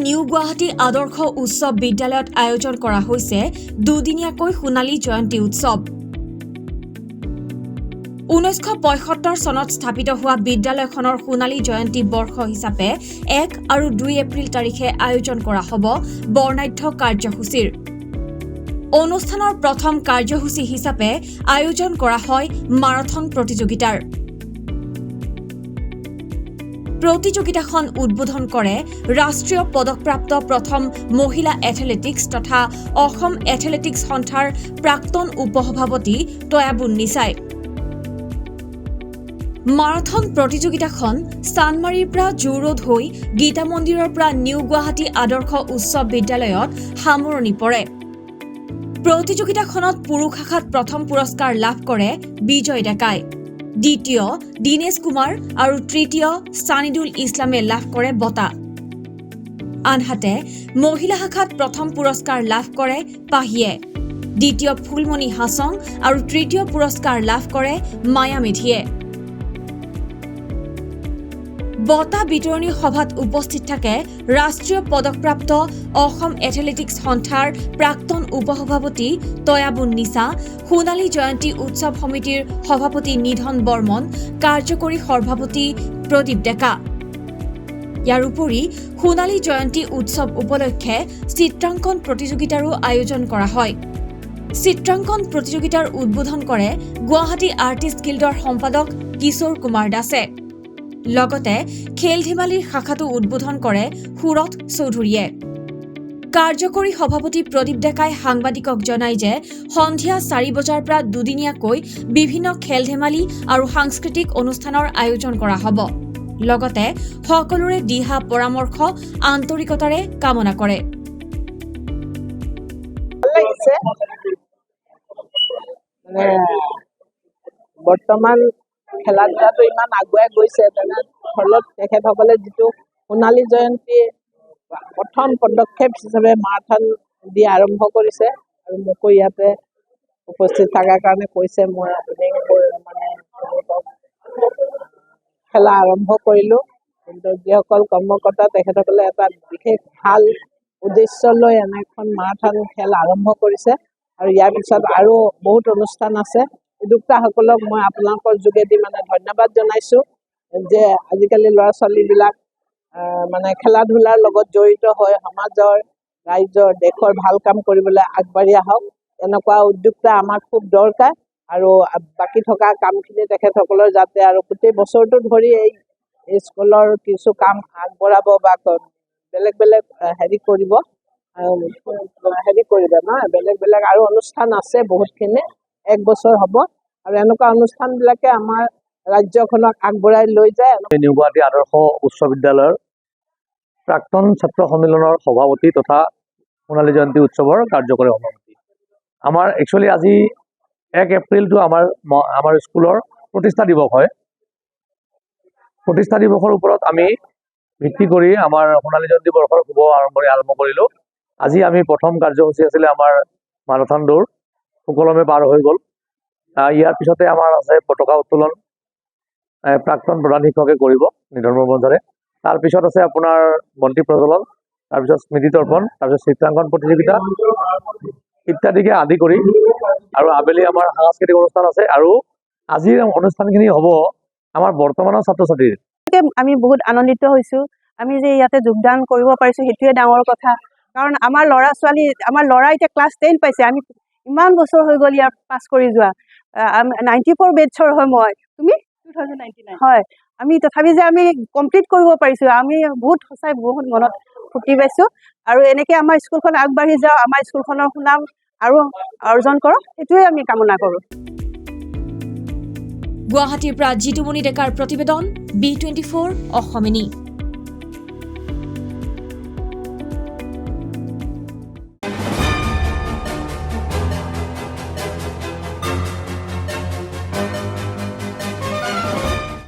New Guwahati আদৰ্শ উৎসৱ বিদ্যালয়ত আয়োজন কৰা হৈছে দুদিনীয়াকৈ সোণালী জয়ন্তী উৎসৱ। 1975 চনত স্থাপিত হোৱা বিদ্যালয়খনৰ সোণালী জয়ন্তী বৰ্ষ হিচাপে 1 আৰু 2 এপ্ৰিল তাৰিখে আয়োজন কৰা হ'ব বৰ্ণাঢ্য কাৰ্যসূচীৰ। অনুষ্ঠানৰ প্ৰথম কাৰ্যসূচী হিচাপে আয়োজন কৰা হয় মাৰাথন প্ৰতিযোগিতাৰ। প্ৰতিযোগিতাখন উদ্বোধন কৰে ৰাষ্ট্ৰীয় পদকপ্ৰাপ্ত প্ৰথম মহিলা এথলেটিক্স তথা অসম এথলেটিক্স সন্থাৰ প্ৰাক্তন উপসভাপতি তয়াবুন নিচাই। মাৰাথন প্ৰতিযোগিতাখন চানমাৰীৰ পৰা জু ৰোড হৈ গীতা মন্দিৰৰ পৰা নিউ গুৱাহাটী আদৰ্শ উৎসৱ বিদ্যালয়ত সামৰণি পৰে। প্ৰতিযোগিতাখনত পুৰুষ শাখাত প্ৰথম পুৰস্কাৰ লাভ কৰে বিজয় ডেকাই, দ্বিতীয় দীনেশ কুমাৰ আৰু তৃতীয় ছানিদুল ইছলামে লাভ কৰে বঁটা। আনহাতে মহিলা শাখাত প্ৰথম পুৰস্কাৰ লাভ কৰে পাহিয়ে, দ্বিতীয় ফুলমণি হাছং আৰু তৃতীয় পুৰস্কাৰ লাভ কৰে মায়া মেধিয়ে। বঁটা বিতৰণী সভাত উপস্থিত থাকে ৰাষ্ট্ৰীয় পদকপ্ৰাপ্ত অসম এথলেটিক্স সন্থাৰ প্ৰাক্তন উপসভাপতি তয়াবুন নিচা, সোণালী জয়ন্তী উৎসৱ সমিতিৰ সভাপতি নিধন বৰ্মন, কাৰ্যকৰী সভাপতি প্ৰদীপ ডেকা। ইয়াৰ উপৰি সোণালী জয়ন্তী উৎসৱ উপলক্ষে চিত্ৰাংকন প্ৰতিযোগিতাৰো আয়োজন কৰা হয়। চিত্ৰাংকন প্ৰতিযোগিতাৰ উদ্বোধন কৰে গুৱাহাটী আৰ্টিষ্ট গিল্ডৰ সম্পাদক কিশোৰ কুমাৰ দাসে। লগতে খেল ধেমালিৰ শাখাটো উদ্বোধন কৰে সুৰত চৌধুৰীয়ে। কাৰ্যকৰী সভাপতি প্ৰদীপ ডেকাই সাংবাদিকক জনায় যে সন্ধিয়া 4 বজাৰ পৰা দুদিনীয়াকৈ বিভিন্ন খেল ধেমালি আৰু সাংস্কৃতিক অনুষ্ঠানৰ আয়োজন কৰা হ'ব। লগতে সকলোৰে দিহা পৰামৰ্শ আন্তৰিকতাৰে কামনা কৰে। বৰ্তমান খেলা ধূলাটো ইমান আগুৱাই গৈছে, তেনে ফলত তেখেতসকলে যিটো সোণালী জয়ন্তী প্ৰথম পদক্ষেপ হিচাপে মাৰাথন দি আৰম্ভ কৰিছে আৰু মোকো ইয়াতে উপস্থিত থকাৰ কাৰণে কৈছে মই আপুনি মানে খেলা আৰম্ভ কৰিলোঁ। কিন্তু যিসকল কৰ্মকৰ্তা তেখেতসকলে এটা বিশেষ ভাল উদ্দেশ্য লৈ এনেখন মাৰাথন খেল আৰম্ভ কৰিছে আৰু ইয়াৰ পিছত আৰু বহুত অনুষ্ঠান আছে। উদ্যোক্তাসকলক মই আপোনালোকৰ যোগেদি মানে ধন্যবাদ জনাইছোঁ যে আজিকালি ল'ৰা ছোৱালীবিলাক মানে খেলা ধূলাৰ লগত জড়িত হৈ সমাজৰ, ৰাজ্যৰ, দেশৰ ভাল কাম কৰিবলৈ আগবাঢ়ি আহক। এনেকুৱা উদ্যোক্তা আমাৰ খুব দৰকাৰ আৰু বাকী থকা কামখিনি তেখেতসকলৰ যাতে আৰু গোটেই বছৰটো ধৰি এই স্কুলৰ কিছু কাম আগবঢ়াব বা বেলেগ বেলেগ কৰিব নহয়, বেলেগ বেলেগ আৰু অনুষ্ঠান আছে বহুতখিনি, 1 বছৰ হ'ব আৰু এনেকুৱা অনুষ্ঠানবিলাকে আমাৰ ৰাজ্যখনক আগবঢ়াই লৈ যায়। নিউ গুৱাহাটী আদৰ্শ উচ্চ বিদ্যালয়ৰ প্ৰাক্তন ছাত্ৰ সন্মিলনৰ সভাপতি তথা সোণালী জয়ন্তী উৎসৱৰ কাৰ্যকৰী সভাপতি। আমাৰ একচুৱেলি আজি 1 এপ্ৰিলটো আমাৰ স্কুলৰ প্ৰতিষ্ঠা দিৱস হয়। প্ৰতিষ্ঠা দিৱসৰ ওপৰত আমি ভিত্তি কৰি আমাৰ সোণালী জয়ন্তী বৰ্ষৰ শুভ আৰম্ভণি আৰম্ভ কৰিলোঁ। আজি আমি প্ৰথম কাৰ্যসূচী আছিলে আমাৰ মাৰাথন দৌৰ, সুকলমে পাৰ হৈ গ'ল। ইয়াৰ পিছতে আমাৰ আছে পতাকা উত্তোলন, প্ৰাক্তন প্ৰধান শিক্ষকে কৰিব নিধন বৰ্মনে। তাৰপিছত আছে আপোনাৰ বন্তি প্ৰজ্বলন, তাৰপিছত স্মৃতি তৰ্পণ, তাৰপিছত চিত্ৰাংকন প্ৰতিযোগিতা ইত্যাদিকে আদি কৰি আৰু আবেলি আমাৰ সাংস্কৃতিক অনুষ্ঠান আছে। আৰু আজিৰ অনুষ্ঠানখিনি হ'ব আমাৰ বৰ্তমানৰ ছাত্ৰ ছাত্ৰীৰ। আমি বহুত আনন্দিত হৈছোঁ। আমি যে ইয়াতে যোগদান কৰিব পাৰিছোঁ সেইটোৱে ডাঙৰ কথা। কাৰণ আমাৰ ল'ৰা এতিয়া ক্লাছ 10 পাইছে। আমি ইমান বছৰ হৈ গ'ল ইয়াৰ পাছ কৰি যোৱা। 94 বেটছৰ হয় মই, তুমি 2099 হয়। আমি তথাপি যে আমি কমপ্লিট কৰিব পাৰিছোঁ, আমি সঁচাই বহুত মনত ফূৰ্তি পাইছোঁ। আৰু এনেকৈ আমাৰ স্কুলখন আগবাঢ়ি যাওঁ, আমাৰ স্কুলখনৰ সুনাম আৰু অৰ্জন কৰক, সেইটোৱে আমি কামনা কৰোঁ। গুৱাহাটীৰ পৰা জিতুমণি ডেকাৰ প্ৰতিবেদন, B24 অসমীয়া।